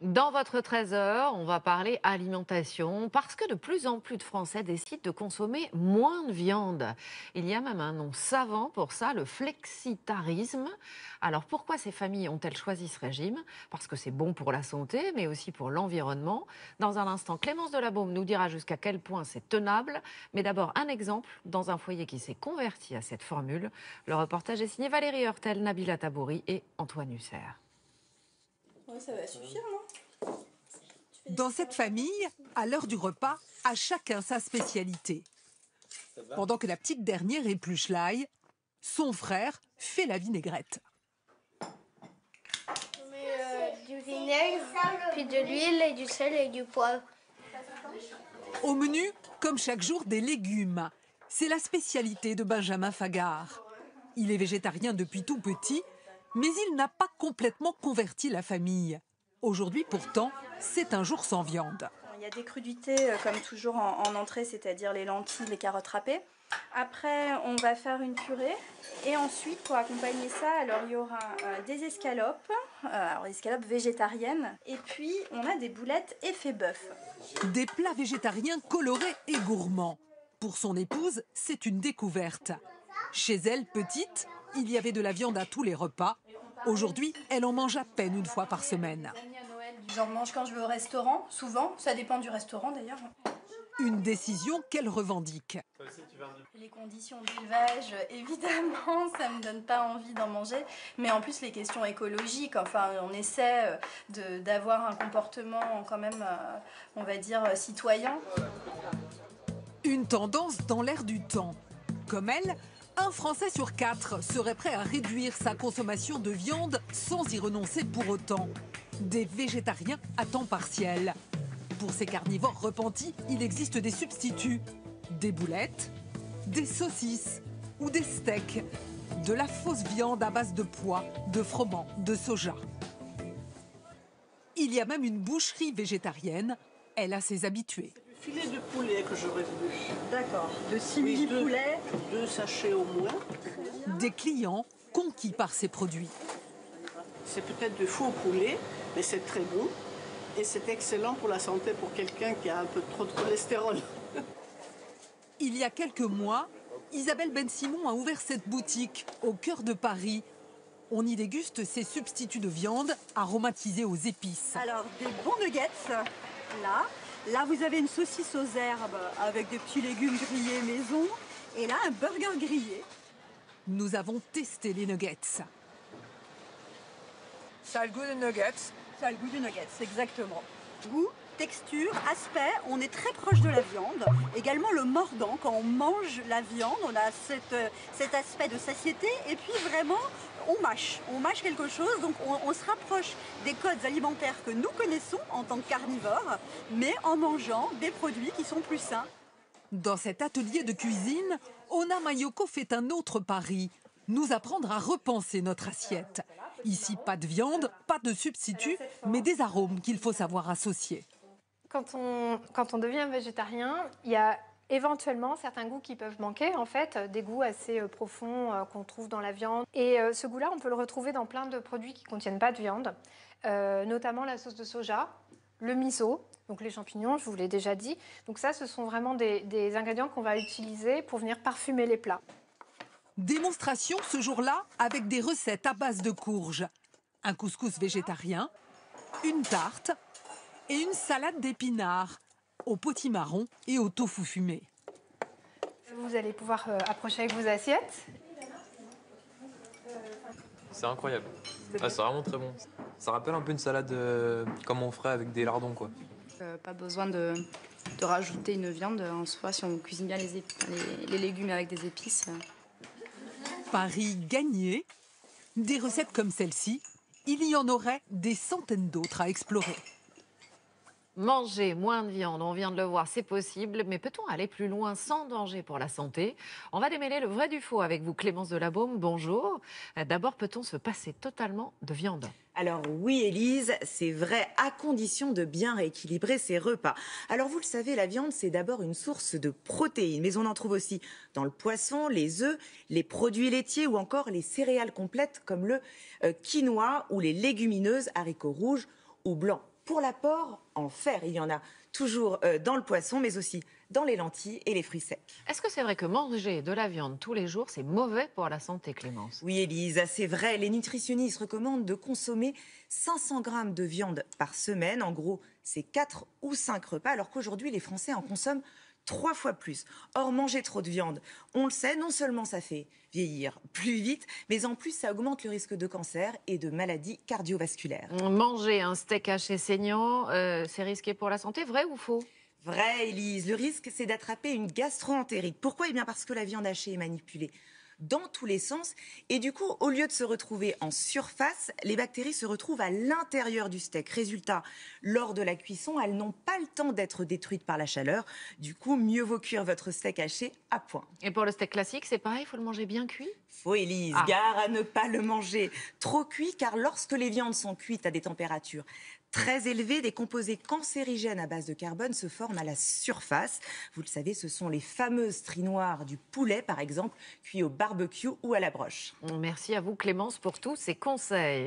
Dans votre trésor, on va parler alimentation parce que de plus en plus de Français décident de consommer moins de viande. Il y a même un nom savant pour ça, le flexitarisme. Alors pourquoi ces familles ont-elles choisi ce régime? Parce que c'est bon pour la santé, mais aussi pour l'environnement. Dans un instant, Clémence Delabaume nous dira jusqu'à quel point c'est tenable. Mais d'abord, un exemple dans un foyer qui s'est converti à cette formule. Le reportage est signé Valérie Heurtel, Nabila Tabouri et Antoine Husser. Ouais, ça va suffire, non? Dans cette famille, à l'heure du repas, à chacun sa spécialité. Pendant que la petite dernière épluche l'ail, son frère fait la vinaigrette. On met du vinaigre, puis de l'huile et du sel et du poivre. Au menu, comme chaque jour, des légumes. C'est la spécialité de Benjamin Fagard. Il est végétarien depuis tout petit, mais il n'a pas complètement converti la famille. Aujourd'hui, pourtant, c'est un jour sans viande. Il y a des crudités, comme toujours en entrée, c'est-à-dire les lentilles, les carottes râpées. Après, on va faire une purée. Et ensuite, pour accompagner ça, alors il y aura des escalopes, alors escalopes végétariennes. Et puis, on a des boulettes effet bœuf. Des plats végétariens colorés et gourmands. Pour son épouse, c'est une découverte. Chez elle, petite, il y avait de la viande à tous les repas. Aujourd'hui, elle en mange à peine une fois par semaine. J'en mange quand je vais au restaurant, souvent. Ça dépend du restaurant d'ailleurs. Une décision qu'elle revendique. Les conditions d'élevage, évidemment, ça me donne pas envie d'en manger. Mais en plus, les questions écologiques, enfin, on essaie d'avoir un comportement quand même, on va dire, citoyen. Une tendance dans l'air du temps. Comme elle, un Français sur 4 serait prêt à réduire sa consommation de viande sans y renoncer pour autant. Des végétariens à temps partiel. Pour ces carnivores repentis, il existe des substituts. Des boulettes, des saucisses ou des steaks. De la fausse viande à base de pois, de froment, de soja. Il y a même une boucherie végétarienne. Elle a ses habitués. Filet de poulet que j'aurais voulu. D'accord. De simili-poulet. 2 sachets au moins. Des clients conquis par ces produits. C'est peut-être de faux poulet, mais c'est très bon. Et c'est excellent pour la santé pour quelqu'un qui a un peu trop de cholestérol. Il y a quelques mois, Isabelle Ben-Simon a ouvert cette boutique au cœur de Paris. On y déguste ses substituts de viande aromatisés aux épices. Alors, des bons nuggets, là. Là, vous avez une saucisse aux herbes avec des petits légumes grillés maison. Et là, un burger grillé. Nous avons testé les nuggets. Ça a le goût de nuggets. Ça a le goût de nuggets, exactement. Goût, texture, aspect, on est très proche de la viande. Également le mordant, quand on mange la viande, on a cet aspect de satiété. Et puis vraiment, on mâche quelque chose. Donc on se rapproche des codes alimentaires que nous connaissons en tant que carnivores, mais en mangeant des produits qui sont plus sains. Dans cet atelier de cuisine, Ona Mayoko fait un autre pari. Nous apprendre à repenser notre assiette. Ici, pas de viande, pas de substitut, mais des arômes qu'il faut savoir associer. Quand on devient végétarien, il y a éventuellement certains goûts qui peuvent manquer, en fait, des goûts assez profonds qu'on trouve dans la viande. Et ce goût-là, on peut le retrouver dans plein de produits qui ne contiennent pas de viande, notamment la sauce de soja, le miso, donc les champignons, je vous l'ai déjà dit. Donc ça, ce sont vraiment des ingrédients qu'on va utiliser pour venir parfumer les plats. Démonstration ce jour-là avec des recettes à base de courges. Un couscous végétarien, une tarte et une salade d'épinards au potimarron et au tofu fumé. Vous allez pouvoir approcher avec vos assiettes. C'est incroyable. Ah, c'est vraiment très bon. Ça rappelle un peu une salade comme on ferait avec des lardons, quoi. Pas besoin de rajouter une viande en soi si on cuisine bien les légumes avec des épices. Paris gagné. Des recettes comme celle-ci, il y en aurait des centaines d'autres à explorer. Manger moins de viande, on vient de le voir, c'est possible, mais peut-on aller plus loin sans danger pour la santé? On va démêler le vrai du faux avec vous, Clémence Delabaume, bonjour. D'abord, peut-on se passer totalement de viande? Alors oui, Élise, c'est vrai, à condition de bien rééquilibrer ses repas. Alors vous le savez, la viande, c'est d'abord une source de protéines, mais on en trouve aussi dans le poisson, les œufs, les produits laitiers ou encore les céréales complètes comme le quinoa ou les légumineuses, haricots rouges ou blancs. pour l'apport en fer. Il y en a toujours dans le poisson, mais aussi dans les lentilles et les fruits secs. Est-ce que c'est vrai que manger de la viande tous les jours, c'est mauvais pour la santé, Clémence? Oui, Élise, c'est vrai. Les nutritionnistes recommandent de consommer 500 grammes de viande par semaine. En gros, c'est 4 ou 5 repas, alors qu'aujourd'hui, les Français en consomment 3 fois plus. Or, manger trop de viande, on le sait, non seulement ça fait vieillir plus vite, mais en plus, ça augmente le risque de cancer et de maladies cardiovasculaires. Manger un steak haché saignant, c'est risqué pour la santé, vrai ou faux? Vrai, Élise. Le risque, c'est d'attraper une gastro-entérite. Pourquoi? Eh bien, parce que la viande hachée est manipulée dans tous les sens. Et du coup, au lieu de se retrouver en surface, les bactéries se retrouvent à l'intérieur du steak. Résultat, lors de la cuisson, elles n'ont pas le temps d'être détruites par la chaleur. Du coup, mieux vaut cuire votre steak haché à point. Et pour le steak classique, c'est pareil, il faut le manger bien cuit? Faux, Élise. Gare à ne pas le manger trop cuit, car lorsque les viandes sont cuites à des températures très élevées, des composés cancérigènes à base de carbone se forment à la surface. Vous le savez, ce sont les fameuses stries noires du poulet, par exemple, cuit au barbecue ou à la broche. Merci à vous, Clémence, pour tous ces conseils.